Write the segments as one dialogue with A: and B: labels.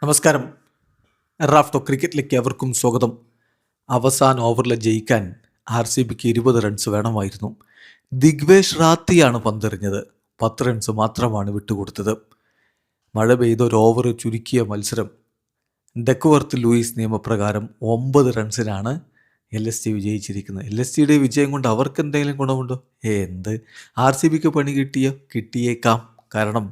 A: നമസ്കാരം. റാഫ്റ്റോ ക്രിക്കറ്റിലേക്ക് എവർക്കും സ്വാഗതം. അവസാന ഓവറിൽ ജയിക്കാൻ RCBക്ക് 20 റൺസ് വേണമായിരുന്നു. ദിഗ്വേഷ് റാത്തിയാണ് പന്തെറിഞ്ഞത്. 10 റൺസ് മാത്രമാണ് വിട്ടുകൊടുത്തത്. മഴ പെയ്ത ഒരു ഓവർ ചുരുക്കിയ മത്സരം ഡെക്വർത്ത് ലൂയിസ് നിയമപ്രകാരം 9 റൺസിനാണ് LSG വിജയിച്ചിരിക്കുന്നത്. LSGയുടെ വിജയം കൊണ്ട് അവർക്ക് എന്തെങ്കിലും ഗുണമുണ്ടോ? എന്ത്? RCBക്ക് പണി കിട്ടിയേക്കാം. കാരണം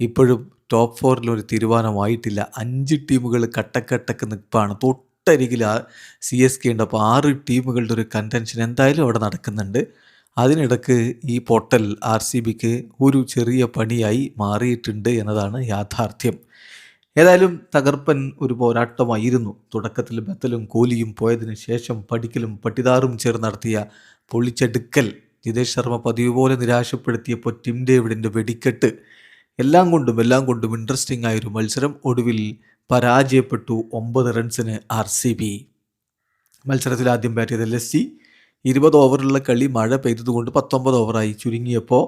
A: ഇപ്പോഴും ടോപ്പ് 4 ഒരു തീരുമാനമായിട്ടില്ല. 5 ടീമുകൾ കട്ടക്ക് നിൽപ്പാണ്. തൊട്ടരികിൽ CSK ഉണ്ട്. അപ്പോൾ 6 ടീമുകളുടെ ഒരു കണ്ടൻഷൻ എന്തായാലും അവിടെ നടക്കുന്നുണ്ട്. അതിനിടക്ക് ഈ പൊട്ടൽ RCBക്ക് ഒരു ചെറിയ പണിയായി മാറിയിട്ടുണ്ട് എന്നതാണ് യാഥാർത്ഥ്യം. ഏതായാലും തകർപ്പൻ ഒരു പോരാട്ടമായിരുന്നു. തുടക്കത്തിൽ ബത്തലും കോഹ്ലിയും പോയതിന് ശേഷം പടിക്കലും പട്ടിദാറും ചേർന്ന് നടത്തിയ പൊളിച്ചെടുക്കൽ ജിതേഷ് ശർമ്മ പതിവ് പോലെ നിരാശപ്പെടുത്തിയപ്പോൾ ടിം ഡേവിഡിൻ്റെ വെടിക്കെട്ട് എല്ലാം കൊണ്ടും ഇൻട്രസ്റ്റിംഗ് ആയൊരു മത്സരം ഒടുവിൽ പരാജയപ്പെട്ടു. 9 റൺസിന് RCB. മത്സരത്തിൽ ആദ്യം ബാറ്റ് ചെയ്ത LSG 20 ഓവറുള്ള കളി മഴ പെയ്തതുകൊണ്ട് 19 ഓവറായി ചുരുങ്ങിയപ്പോൾ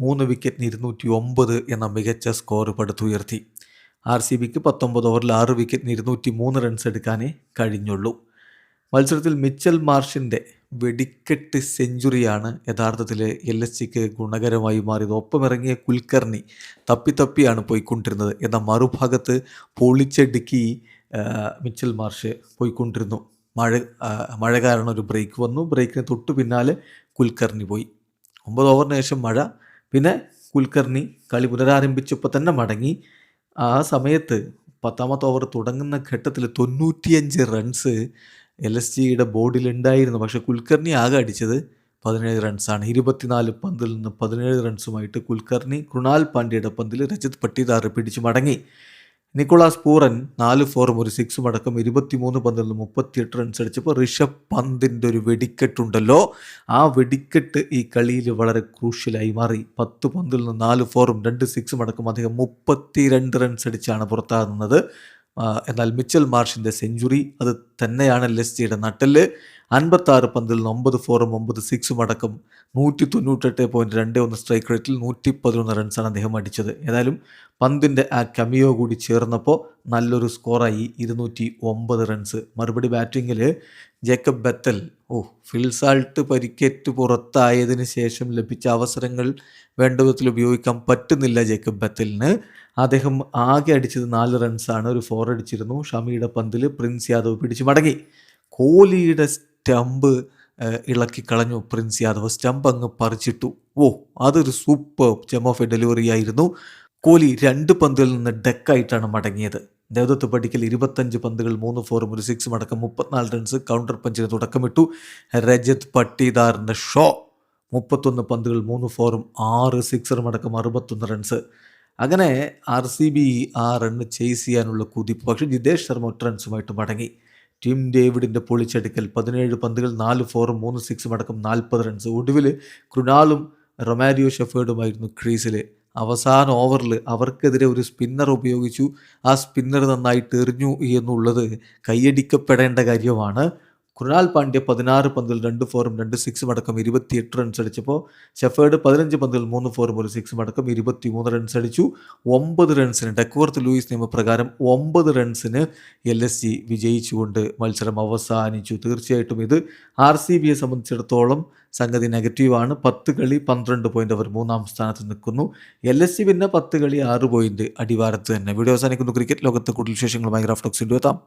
A: 3 വിക്കറ്റിന് 209 എന്ന മികച്ച സ്കോർ പടുത്തുയർത്തി. RCBക്ക് 19 ഓവറിൽ 6 വിക്കറ്റിന് 203 റൺസ് എടുക്കാനേ കഴിഞ്ഞുള്ളൂ. മത്സരത്തിൽ മിച്ചൽ മാർഷിൻ്റെ വെടിക്കെട്ട് സെഞ്ചുറിയാണ് യഥാർത്ഥത്തിൽ LSGക്ക് ഗുണകരമായി മാറിയത്. ഒപ്പമിറങ്ങിയ കുൽക്കർണി തപ്പിയാണ് പോയിക്കൊണ്ടിരുന്നത്. എന്നാൽ മറുഭാഗത്ത് പൊളിച്ചടുക്കി മിച്ചൽ മാർഷ് പോയിക്കൊണ്ടിരുന്നു. മഴ കാരണം ഒരു ബ്രേക്ക് വന്നു. ബ്രേക്കിന് തൊട്ടു പിന്നാലെ കുൽക്കർണി പോയി. 9 ഓവറിന് ശേഷം മഴ, പിന്നെ കുൽക്കർണി കളി പുനരാരംഭിച്ചപ്പോൾ തന്നെ മടങ്ങി. ആ സമയത്ത് 10ാമത്തെ ഓവർ തുടങ്ങുന്ന ഘട്ടത്തിൽ 95 റൺസ് LSGയുടെ ബോർഡിലുണ്ടായിരുന്നു. പക്ഷേ കുൽക്കർണി ആകെ അടിച്ചത് 17 റൺസാണ്. 24 പന്തിൽ നിന്ന് 17 റൺസുമായിട്ട് കുൽക്കർണി കൃണാൽ പാണ്ഡ്യയുടെ പന്തിൽ രജത് പട്ടിദാർ പിടിച്ചു മടങ്ങി. നിക്കോളാസ് പൂറൻ 4 ഫോറും ഒരു 6 അടക്കം 23 പന്തിൽ നിന്ന് 38 റൺസ് അടിച്ചപ്പോൾ ഋഷഭ് പന്തിൻ്റെ ഒരു വെടിക്കെട്ടുണ്ടല്ലോ, ആ വെടിക്കെട്ട് ഈ കളിയിൽ വളരെ ക്രൂഷ്യലായി മാറി. 10 പന്തിൽ നിന്ന് 4 ഫോറും 2 6 അടക്കം അദ്ദേഹം 32 റൺസ് അടിച്ചാണ് പുറത്താകുന്നത്. എന്നാൽ മിച്ചൽ മാർഷിൻ്റെ സെഞ്ചുറി അത് തന്നെയാണ് LSGയുടെ നട്ടെല്ല്. 56 പന്തിൽ നിന്ന് 9 ഫോറും 9 6 അടക്കം 198.21 സ്ട്രൈക്ക് റേറ്റിൽ 111 റൺസാണ് അദ്ദേഹം അടിച്ചത്. ഏതായാലും പന്തിൻ്റെ ആ കമിയോ കൂടി ചേർന്നപ്പോൾ നല്ലൊരു സ്കോറായി 209 റൺസ്. മറുപടി ബാറ്റിങ്ങിൽ ജേക്കബ് ബത്തൽ ഫിൽസാൾട്ട് പരിക്കേറ്റ് പുറത്തായതിന് ശേഷം ലഭിച്ച അവസരങ്ങൾ വേണ്ട വിധത്തിൽ ഉപയോഗിക്കാൻ പറ്റുന്നില്ല ജേക്കബ് ബത്തലിന്. അദ്ദേഹം ആകെ അടിച്ചത് 4 റൺസാണ്. ഒരു 4 അടിച്ചിരുന്നു. ഷമിയുടെ പന്തിൽ പ്രിൻസ് യാദവ് പിടിച്ചു മടങ്ങി. കോഹ്ലിയുടെ സ്റ്റമ്പ് ഇളക്കി കളഞ്ഞു പ്രിൻസ് യാദവ്. സ്റ്റമ്പ് അങ്ങ് പറിച്ചിട്ടു. അതൊരു സൂപ്പർ ജം ഓഫ് എ ഡെലിവറി ആയിരുന്നു. കോഹ്ലി 2 പന്തിൽ നിന്ന് ഡെക്കായിട്ടാണ് മടങ്ങിയത്. ദേവദത്ത് പടിക്കൽ 25 പന്തുകൾ 3 ഫോറും ഒരു 6 അടക്കം 34 റൺസ് കൗണ്ടർ പഞ്ചിന് തുടക്കമിട്ടു. രജത് പട്ടിദാറിൻ്റെ ഷോ 31 പന്തുകൾ 3 ഫോറും 6 സിക്സറും അടക്കം 61 റൺസ്. അങ്ങനെ RCB ആ റണ്ണ് ചേസ് ചെയ്യാനുള്ള കുതിപ്പ്. പക്ഷേ ജിതേഷ് ശർമ്മ 8 റൺസുമായിട്ട് മടങ്ങി. ടിം ഡേവിഡിൻ്റെ പൊളിച്ചെടുക്കൽ 17 പന്തുകൾ 4 ഫോറും 3 6 അടക്കം 40 റൺസ്. ഒടുവിൽ കൃണാലും റൊമാരിയോ ഷെഫേർഡുമായിരുന്നു ക്രീസിൽ. അവസാന ഓവറിൽ അവർക്കെതിരെ ഒരു സ്പിന്നർ ഉപയോഗിച്ചു. ആ സ്പിന്നർ നന്നായിട്ട് എറിഞ്ഞു എന്നുള്ളത് കൈയടിക്കപ്പെടേണ്ട കാര്യമാണ്. കൃണാൽ പാണ്ഡ്യ 16 പന്തിൽ 2 ഫോറും 2 6 അടക്കം 28 റൺസ് അടിച്ചപ്പോൾ ഷെഫേർഡ് 15 പന്തിൽ 3 ഫോറും ഒരു 6 അടക്കം 23 റൺസ് അടിച്ചു. 9 റൺസിന് ഡെക്വർത്ത് ലൂയിസ് നിയമപ്രകാരം 9 റൺസിന് LSG വിജയിച്ചുകൊണ്ട് മത്സരം അവസാനിച്ചു. തീർച്ചയായിട്ടും ഇത് RCBയെ സംബന്ധിച്ചിടത്തോളം സംഗതി നെഗറ്റീവാണ്. 10 കളി 12 പോയിൻ്റ് അവർ 3ാം സ്ഥാനത്ത് നിൽക്കുന്നു. LSG പിന്നെ 10 കളി 6 പോയിൻ്റ് അടിവാരത്ത് തന്നെ. വീഡിയോ അവസാനിക്കുന്നു. ക്രിക്കറ്റ് ലോകത്ത് കൂടുതൽ വിശേഷങ്ങളുമായി റാഫ്റ്റോക്സ് എത്താം.